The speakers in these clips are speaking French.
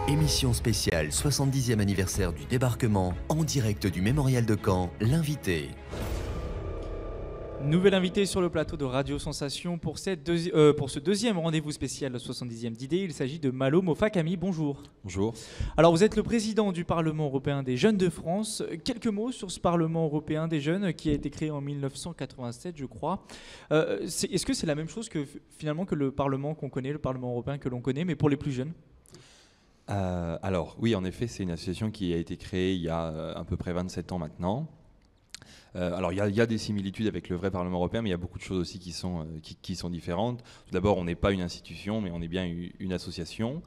Émission spéciale 70e anniversaire du débarquement, en direct du mémorial de Caen, l'invité. Nouvel invité sur le plateau de Radio Sensation pour ce deuxième rendez-vous spécial 70e d'idées. Il s'agit de Malo Mofakami. Bonjour. Bonjour. Alors vous êtes le président du Parlement européen des jeunes de France. Quelques mots sur ce Parlement européen des jeunes qui a été créé en 1987, je crois. Est-ce que c'est la même chose que finalement que le Parlement qu'on connaît, le Parlement européen que l'on connaît, mais pour les plus jeunes ? Alors oui, en effet, c'est une association qui a été créée il y a à peu près 27 ans maintenant. Alors il y a des similitudes avec le vrai Parlement européen, mais il y a beaucoup de choses aussi qui sont différentes. Tout d'abord, on n'est pas une institution, mais on est bien une association.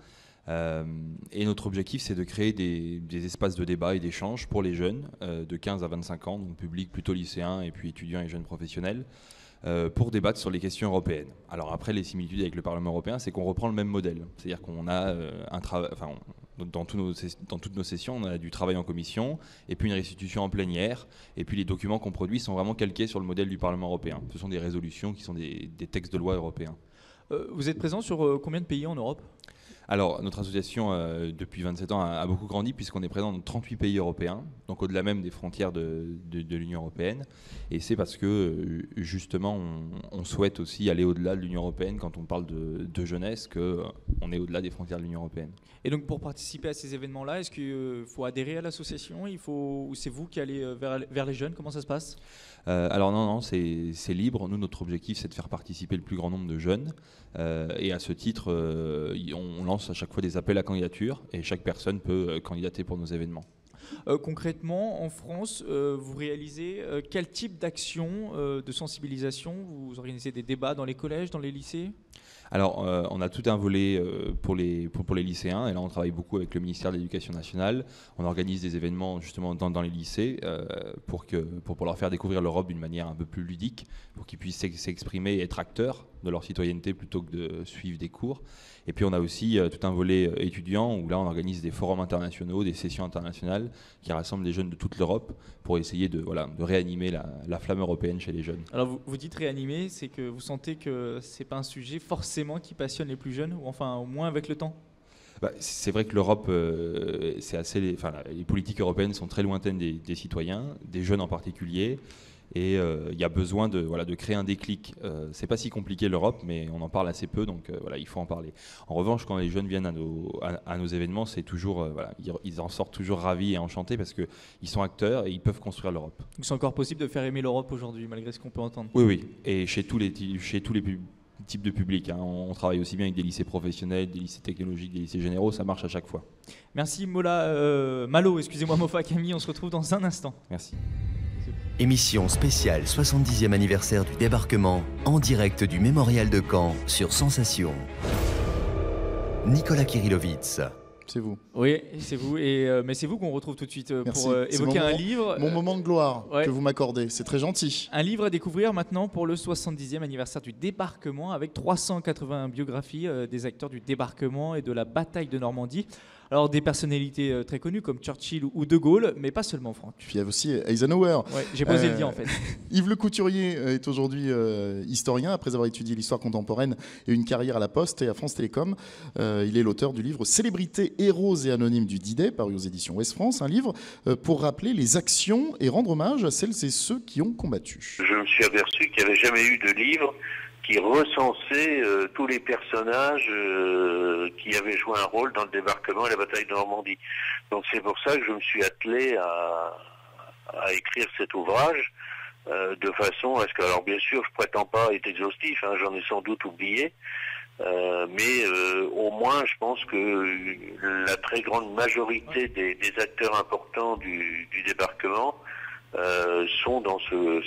Et notre objectif, c'est de créer des espaces de débat et d'échange pour les jeunes de 15 à 25 ans, donc public plutôt lycéens et puis étudiants et jeunes professionnels, pour débattre sur les questions européennes. Alors après, les similitudes avec le Parlement européen, c'est qu'on reprend le même modèle. C'est-à-dire qu'on a dans toutes nos sessions, on a du travail en commission, et puis une restitution en plénière, et puis les documents qu'on produit sont vraiment calqués sur le modèle du Parlement européen. Ce sont des résolutions qui sont des textes de loi européens. Vous êtes présent sur combien de pays en Europe ? Alors, notre association, depuis 27 ans, a beaucoup grandi puisqu'on est présent dans 38 pays européens, donc au-delà même des frontières de l'Union européenne. Et c'est parce que, justement, on souhaite aussi aller au-delà de l'Union européenne quand on parle de jeunesse, qu'on est au-delà des frontières de l'Union européenne. Et donc, pour participer à ces événements-là, est-ce qu'il faut adhérer à l'association ? Ou c'est vous qui allez vers les jeunes ? Comment ça se passe ? Alors non, c'est libre. Nous, notre objectif, c'est de faire participer le plus grand nombre de jeunes. Et à ce titre, on lance à chaque fois des appels à candidature et chaque personne peut candidater pour nos événements. Concrètement, en France, vous réalisez quel type d'action de sensibilisation ? Vous organisez des débats dans les collèges, dans les lycées ? Alors, on a tout un volet pour les lycéens, et là on travaille beaucoup avec le ministère de l'Éducation nationale. On organise des événements justement dans les lycées pour leur faire découvrir l'Europe d'une manière un peu plus ludique, pour qu'ils puissent s'exprimer et être acteurs de leur citoyenneté plutôt que de suivre des cours. Et puis on a aussi tout un volet étudiant où là on organise des forums internationaux, des sessions internationales qui rassemblent les jeunes de toute l'Europe pour essayer de réanimer la flamme européenne chez les jeunes. Alors vous dites réanimer, c'est que vous sentez que c'est pas un sujet forcément qui passionne les plus jeunes, ou enfin au moins avec le temps ? C'est vrai que l'Europe, les politiques européennes sont très lointaines des citoyens, des jeunes en particulier. Et il y a besoin de créer un déclic. C'est pas si compliqué l'Europe, mais on en parle assez peu, donc il faut en parler. En revanche, quand les jeunes viennent à nos événements, c'est toujours, ils en sortent toujours ravis et enchantés parce qu'ils sont acteurs et ils peuvent construire l'Europe. Donc c'est encore possible de faire aimer l'Europe aujourd'hui, malgré ce qu'on peut entendre. Oui, et chez tous les types de publics. On travaille aussi bien avec des lycées professionnels, des lycées technologiques, des lycées généraux, ça marche à chaque fois. Merci Malo, Mofakami, on se retrouve dans un instant. Merci. Émission spéciale 70e anniversaire du débarquement, en direct du mémorial de Caen sur Sensation. Nicolas Kirillovitz. C'est vous. Oui, c'est vous. Mais c'est vous qu'on retrouve tout de suite pour évoquer un livre. Mon moment de gloire que vous m'accordez, c'est très gentil. Un livre à découvrir maintenant pour le 70e anniversaire du débarquement, avec 380 biographies des acteurs du débarquement et de la bataille de Normandie. Alors des personnalités très connues comme Churchill ou De Gaulle, mais pas seulement, Franck. Puis il y a aussi Eisenhower. Ouais, j'ai posé le lien en fait. Yves Le Couturier est aujourd'hui historien, après avoir étudié l'histoire contemporaine et une carrière à la Poste et à France Télécom. Il est l'auteur du livre Célébrités, héros et anonymes du D-Day, paru aux éditions Ouest France, un livre pour rappeler les actions et rendre hommage à celles et ceux qui ont combattu. Je me suis aperçu qu'il n'y avait jamais eu de livre qui recensait tous les personnages qui avaient joué un rôle dans le débarquement et la bataille de Normandie. Donc c'est pour ça que je me suis attelé à écrire cet ouvrage de façon à ce que, alors bien sûr je prétends pas être exhaustif, j'en ai sans doute oublié, mais au moins je pense que la très grande majorité des acteurs importants du débarquement sont dans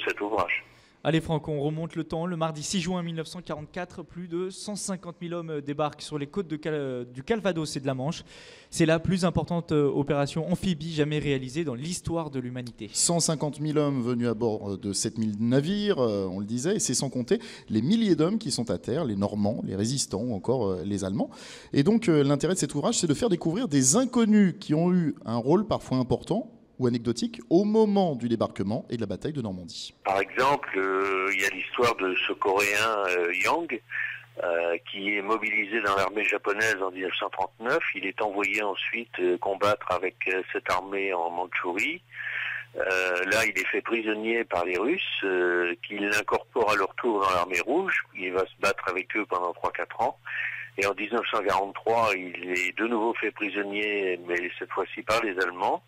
cet ouvrage. Allez Franck, on remonte le temps. Le mardi 6 juin 1944, plus de 150 000 hommes débarquent sur les côtes du Calvados et de la Manche. C'est la plus importante opération amphibie jamais réalisée dans l'histoire de l'humanité. 150 000 hommes venus à bord de 7 000 navires, on le disait, et c'est sans compter les milliers d'hommes qui sont à terre, les Normands, les résistants ou encore les Allemands. Et donc l'intérêt de cet ouvrage, c'est de faire découvrir des inconnus qui ont eu un rôle parfois important ou anecdotique au moment du débarquement et de la bataille de Normandie. Par exemple, il y a l'histoire de ce Coréen Yang qui est mobilisé dans l'armée japonaise en 1939. Il est envoyé ensuite combattre avec cette armée en Mandchourie. Là, il est fait prisonnier par les Russes, qui l'incorporent à leur tour dans l'armée rouge. Il va se battre avec eux pendant 3-4 ans. Et en 1943, il est de nouveau fait prisonnier, mais cette fois-ci par les Allemands,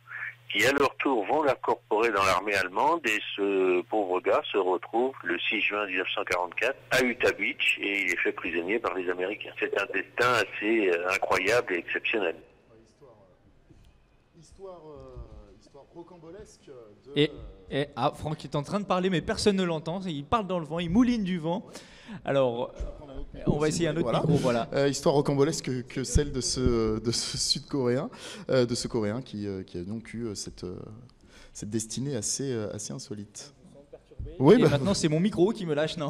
qui à leur tour vont l'incorporer dans l'armée allemande, et ce pauvre gars se retrouve le 6 juin 1944 à Utah Beach, et il est fait prisonnier par les Américains. C'est un destin assez incroyable et exceptionnel. Histoire rocambolesque de... Franck est en train de parler, mais personne ne l'entend. Il parle dans le vent, il mouline du vent. Alors, on va essayer un autre micro, voilà. Histoire rocambolesque que celle de ce Sud-Coréen, de ce Coréen qui a donc eu cette destinée assez insolite. Oui, et maintenant, c'est mon micro qui me lâche. Non,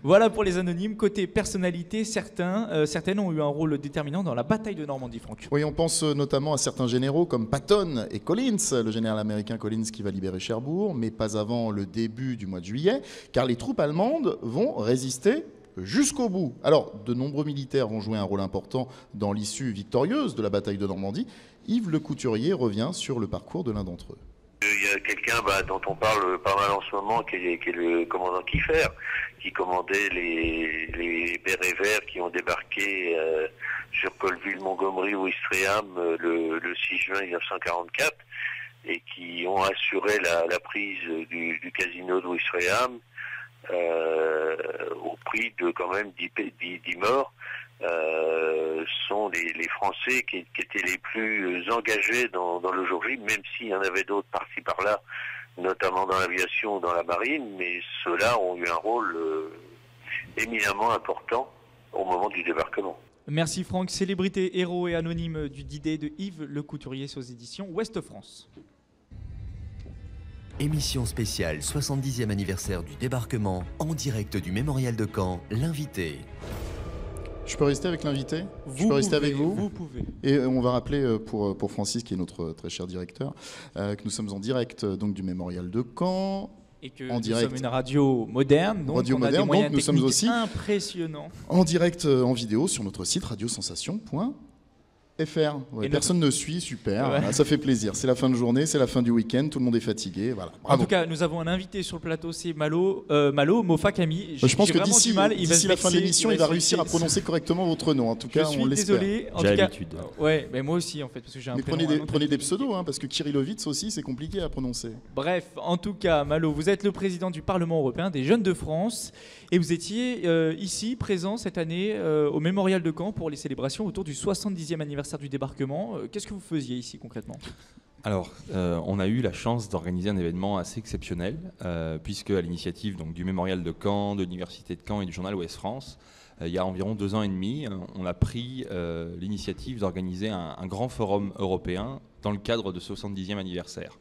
voilà pour les anonymes. Côté personnalité, certaines ont eu un rôle déterminant dans la bataille de Normandie, Franck. Oui, on pense notamment à certains généraux comme Patton et Collins, le général américain Collins qui va libérer Cherbourg, mais pas avant le début du mois de juillet, car les troupes allemandes vont résister jusqu'au bout. Alors, de nombreux militaires vont jouer un rôle important dans l'issue victorieuse de la bataille de Normandie. Yves Le Couturier revient sur le parcours de l'un d'entre eux. Il y a quelqu'un dont on parle pas mal en ce moment, qui est le commandant Kieffer, qui commandait les bérets verts qui ont débarqué sur Colville, Montgomery, Ouistreham le 6 juin 1944, et qui ont assuré la prise du casino de Ouistreham au prix de quand même 10 morts. Sont les Français qui étaient les plus engagés dans le jour J, même s'il y en avait d'autres par-ci par-là, notamment dans l'aviation ou dans la marine, mais ceux-là ont eu un rôle éminemment important au moment du débarquement. Merci Franck. Célébrité, héros et anonyme du D-Day de Yves Le Couturier aux éditions Ouest France. Émission spéciale 70e anniversaire du débarquement, en direct du Mémorial de Caen, l'invité. Je peux rester avec l'invité ? Je peux rester avec vous ? Vous pouvez. Et on va rappeler pour Francis, qui est notre très cher directeur, que nous sommes en direct donc, du Mémorial de Caen. Et que en nous direct. sommes une radio moderne, donc on a des moyens donc nous sommes techniques aussi impressionnants. En direct en vidéo sur notre site radiosensation.fr. Ouais, personne ne suit, super, voilà, ça fait plaisir. C'est la fin de journée, c'est la fin du week-end, tout le monde est fatigué. Voilà. En tout cas, nous avons un invité sur le plateau, c'est Malo Mofa Kami. Je pense que d'ici la fin de l'émission, il va réussir à prononcer correctement votre nom. En tout cas, on l'espère. Désolé. J'ai l'habitude. Ouais, mais moi aussi en fait, parce que j'ai un prénom. Mais prenez des pseudos, parce que Kirillovitz aussi, c'est compliqué à prononcer. Bref, en tout cas, Malo, vous êtes le président du Parlement européen des Jeunes de France, et vous étiez ici présent cette année au Mémorial de Caen pour les célébrations autour du 70e anniversaire du débarquement. Qu'est-ce que vous faisiez ici concrètement ? Alors, on a eu la chance d'organiser un événement assez exceptionnel, puisque à l'initiative donc, du Mémorial de Caen, de l'Université de Caen et du journal Ouest France, il y a environ 2 ans et demi, on a pris l'initiative d'organiser un grand forum européen dans le cadre de ce 70e anniversaire,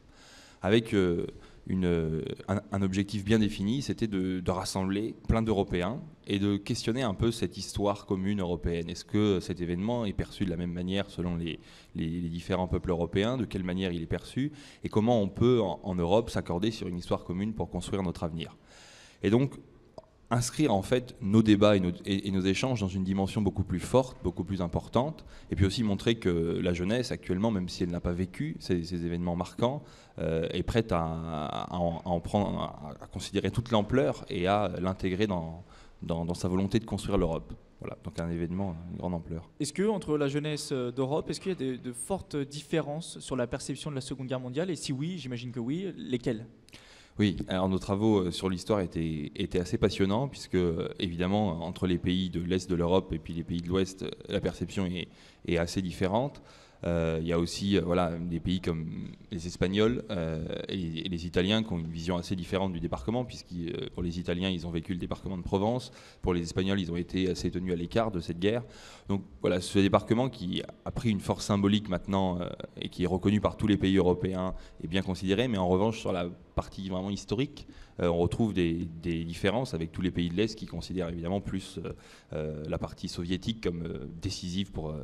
avec un objectif bien défini, c'était de rassembler plein d'Européens et de questionner un peu cette histoire commune européenne. Est-ce que cet événement est perçu de la même manière selon les différents peuples européens ? De quelle manière il est perçu ? Et comment on peut, en Europe, s'accorder sur une histoire commune pour construire notre avenir ? Et donc, inscrire en fait nos débats et nos échanges dans une dimension beaucoup plus forte, beaucoup plus importante, et puis aussi montrer que la jeunesse actuellement, même si elle n'a pas vécu ces événements marquants, est prête à considérer toute l'ampleur et à l'intégrer dans sa volonté de construire l'Europe. Voilà, donc un événement d'une grande ampleur. Est-ce que entre la jeunesse d'Europe, est-ce qu'il y a de fortes différences sur la perception de la Seconde Guerre mondiale ? Et si oui, j'imagine que oui, lesquelles ? Oui, alors nos travaux sur l'histoire étaient assez passionnants, puisque évidemment, entre les pays de l'Est de l'Europe et puis les pays de l'Ouest, la perception est assez différente. Il y a aussi des pays comme les Espagnols et les Italiens qui ont une vision assez différente du débarquement, puisque pour les Italiens, ils ont vécu le débarquement de Provence. Pour les Espagnols, ils ont été assez tenus à l'écart de cette guerre. Donc voilà, ce débarquement qui a pris une force symbolique maintenant et qui est reconnu par tous les pays européens est bien considéré, mais en revanche, sur la partie vraiment historique, on retrouve des différences avec tous les pays de l'Est qui considèrent évidemment plus la partie soviétique comme décisive pour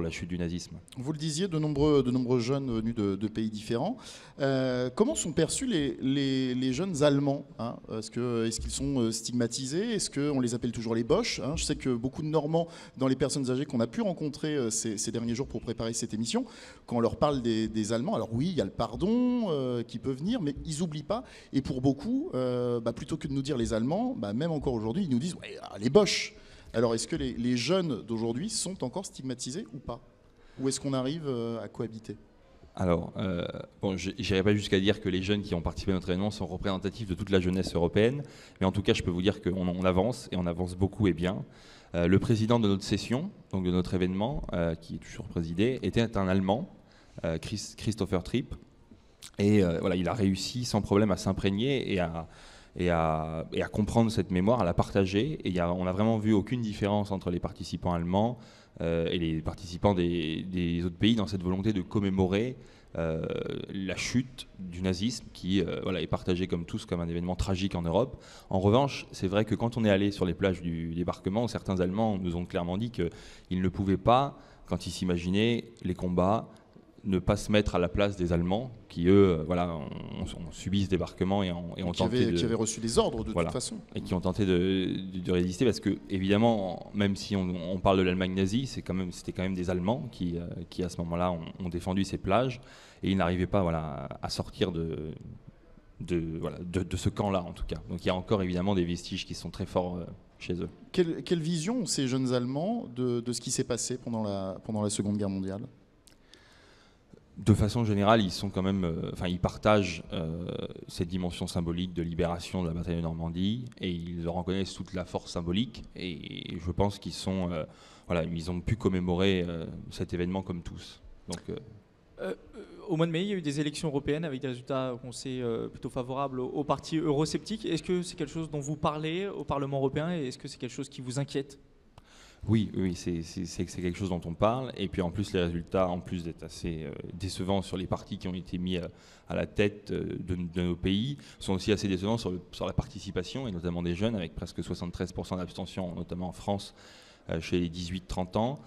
la chute du nazisme. Vous le disiez, de nombreux jeunes venus de pays différents. Comment sont perçus les jeunes Allemands, hein? Est-ce qu'ils sont stigmatisés? Est-ce qu'on les appelle toujours les Boches, hein? Je sais que beaucoup de Normands, dans les personnes âgées qu'on a pu rencontrer ces derniers jours pour préparer cette émission, quand on leur parle des Allemands, alors oui, il y a le pardon qui peut venir, mais ils n'oublient pas. Et pour beaucoup, plutôt que de nous dire les Allemands, même encore aujourd'hui, ils nous disent ouais, les Boches. Alors est-ce que les jeunes d'aujourd'hui sont encore stigmatisés ou pas? Ou est-ce qu'on arrive à cohabiter? Alors, je n'irai pas jusqu'à dire que les jeunes qui ont participé à notre événement sont représentatifs de toute la jeunesse européenne, mais en tout cas, je peux vous dire qu'on avance, et on avance beaucoup et bien. Le président de notre session, donc de notre événement, qui est toujours présidé, était un Allemand, Christopher Tripp, et voilà, il a réussi sans problème à s'imprégner et à comprendre cette mémoire, à la partager, et on n'a vraiment vu aucune différence entre les participants allemands et les participants des autres pays dans cette volonté de commémorer la chute du nazisme qui est partagée comme tous comme un événement tragique en Europe. En revanche, c'est vrai que quand on est allé sur les plages du débarquement, certains Allemands nous ont clairement dit qu'ils ne pouvaient pas, quand ils s'imaginaient les combats, ne pas se mettre à la place des Allemands qui, eux, ont subi ce débarquement et ont tenté qui avaient reçu des ordres de toute façon. Et qui ont tenté de résister parce que, évidemment, même si on parle de l'Allemagne nazie, c'était quand même des Allemands qui à ce moment-là, ont défendu ces plages et ils n'arrivaient pas à sortir de ce camp-là, en tout cas. Donc il y a encore, évidemment, des vestiges qui sont très forts chez eux. Quelle vision ont ces jeunes Allemands de ce qui s'est passé pendant la Seconde Guerre mondiale ? De façon générale, ils sont quand même, ils partagent cette dimension symbolique de libération de la bataille de Normandie et ils reconnaissent toute la force symbolique. Et je pense qu'ils sont, ils ont pu commémorer cet événement comme tous. Donc, au mois de mai, il y a eu des élections européennes avec des résultats qu'on sait plutôt favorables aux partis eurosceptiques. Est-ce que c'est quelque chose dont vous parlez au Parlement européen et est-ce que c'est quelque chose qui vous inquiète ? Oui, c'est quelque chose dont on parle. Et puis en plus, les résultats, en plus d'être assez décevants sur les partis qui ont été mis à la tête de nos pays, sont aussi assez décevants sur la participation, et notamment des jeunes, avec presque 73% d'abstention, notamment en France, chez les 18-30 ans.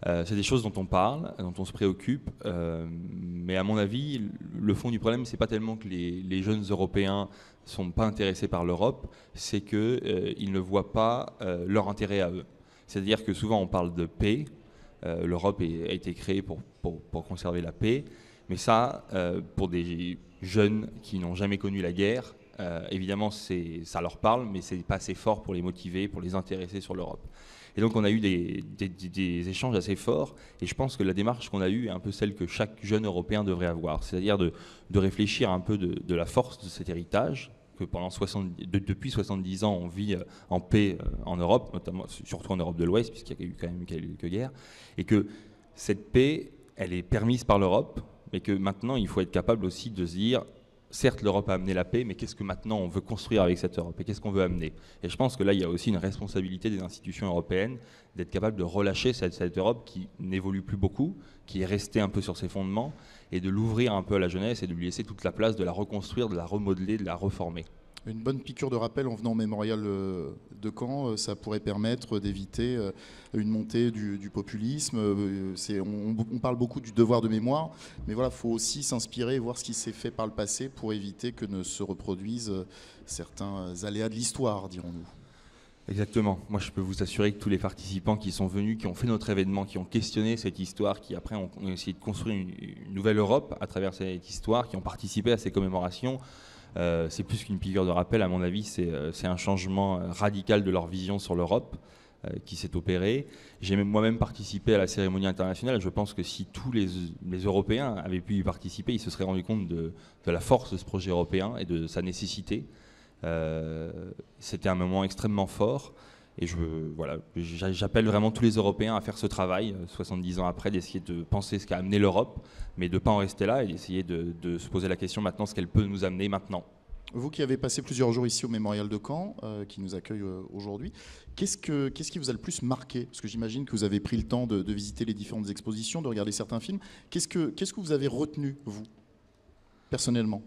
C'est des choses dont on parle, dont on se préoccupe. Mais à mon avis, le fond du problème, c'est pas tellement que les jeunes Européens sont pas intéressés par l'Europe, c'est qu'ils ne voient pas leur intérêt à eux. C'est-à-dire que souvent on parle de paix, l'Europe a été créée pour conserver la paix, mais ça, pour des jeunes qui n'ont jamais connu la guerre, évidemment ça leur parle, mais c'est pas assez fort pour les motiver, pour les intéresser sur l'Europe. Et donc on a eu des échanges assez forts, et je pense que la démarche qu'on a eue est un peu celle que chaque jeune Européen devrait avoir, c'est-à-dire de réfléchir un peu de la force de cet héritage, que depuis 70 ans, on vit en paix en Europe, notamment, surtout en Europe de l'Ouest, puisqu'il y a eu quand même quelques guerres, et que cette paix, elle est permise par l'Europe, mais que maintenant, il faut être capable aussi de se dire, certes, l'Europe a amené la paix, mais qu'est-ce que maintenant on veut construire avec cette Europe, et qu'est-ce qu'on veut amener? Et je pense que là, il y a aussi une responsabilité des institutions européennes d'être capable de relâcher cette Europe qui n'évolue plus beaucoup, qui est restée un peu sur ses fondements, et de l'ouvrir un peu à la jeunesse et de lui laisser toute la place de la reconstruire, de la remodeler, de la reformer. Une bonne piqûre de rappel en venant au mémorial de Caen, ça pourrait permettre d'éviter une montée du populisme. On parle beaucoup du devoir de mémoire, mais voilà, il faut aussi s'inspirer et voir ce qui s'est fait par le passé pour éviter que ne se reproduisent certains aléas de l'histoire, dirons-nous. Exactement. Moi, je peux vous assurer que tous les participants qui sont venus, qui ont fait notre événement, qui ont questionné cette histoire, qui après ont essayé de construire une nouvelle Europe à travers cette histoire, qui ont participé à ces commémorations, c'est plus qu'une piqûre de rappel, à mon avis, c'est un changement radical de leur vision sur l'Europe qui s'est opéré. J'ai moi-même participé à la cérémonie internationale. Je pense que si tous les Européens avaient pu y participer, ils se seraient rendus compte de la force de ce projet européen et de sa nécessité. C'était un moment extrêmement fort et j'appelle vraiment tous les Européens à faire ce travail 70 ans après, d'essayer de penser ce qu'a amené l'Europe, mais de ne pas en rester là et d'essayer de se poser la question maintenant ce qu'elle peut nous amener maintenant. Vous qui avez passé plusieurs jours ici au Mémorial de Caen, qui nous accueille aujourd'hui, qu'est-ce qui vous a le plus marqué? Parce que j'imagine que vous avez pris le temps de visiter les différentes expositions, de regarder certains films. Qu'est-ce que vous avez retenu, vous, personnellement?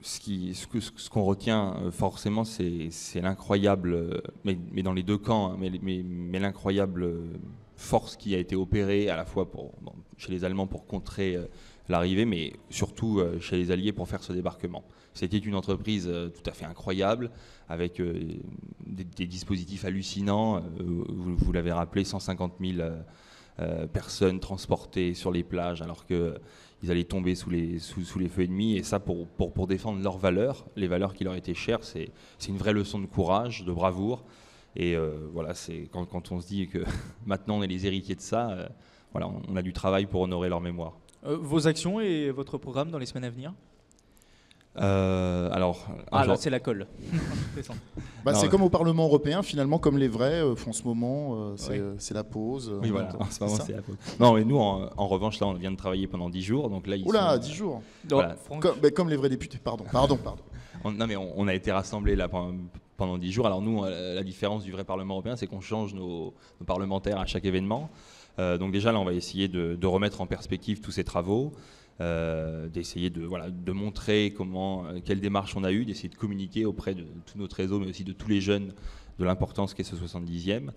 Ce qu'on retient forcément, c'est l'incroyable, mais dans les deux camps, hein, mais l'incroyable force qui a été opérée à la fois chez les Allemands pour contrer l'arrivée, mais surtout chez les Alliés pour faire ce débarquement. C'était une entreprise tout à fait incroyable, avec des dispositifs hallucinants. Vous l'avez rappelé, 150 000 personnes transportées sur les plages, alors qu'ils allaient tomber sous les feux ennemis. Et ça, pour défendre leurs valeurs, les valeurs qui leur étaient chères, c'est une vraie leçon de courage, de bravoure. Et voilà, c'est quand on se dit que maintenant on est les héritiers de ça, voilà, on a du travail pour honorer leur mémoire. Vos actions et votre programme dans les semaines à venir? Là, c'est la colle. C'est comme au Parlement européen, finalement, comme les vrais font en ce moment, c'est la pause. Oui, voilà, en ce moment c'est la pause. Non, mais nous, en revanche, là, on vient de travailler pendant 10 jours. Donc là, 10 jours voilà. Comme les vrais députés, pardon. On a été rassemblés là pendant 10 jours. Alors nous, la différence du vrai Parlement européen, c'est qu'on change nos parlementaires à chaque événement. Donc déjà, là, on va essayer de remettre en perspective tous ces travaux. D'essayer de montrer quelle démarche on a eue, d'essayer de communiquer auprès de tout notre réseau, mais aussi de tous les jeunes, de l'importance qu'est ce 70e.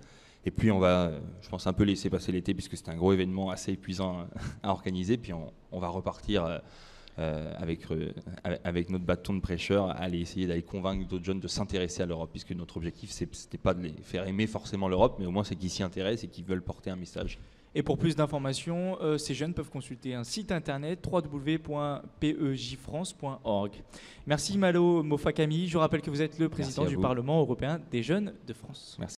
Et puis on va, je pense, un peu laisser passer l'été, puisque c'est un gros événement assez épuisant à organiser. Puis on va repartir avec notre bâton de prêcheur, aller essayer d'aller convaincre d'autres jeunes de s'intéresser à l'Europe, puisque notre objectif, c'était pas de les faire aimer forcément l'Europe, mais au moins c'est qu'ils s'y intéressent et qu'ils veulent porter un message. Et pour plus d'informations, ces jeunes peuvent consulter un site internet www.pejfrance.org. Merci Malo Mofakami. Je rappelle que vous êtes le président du Parlement européen des jeunes de France. Merci.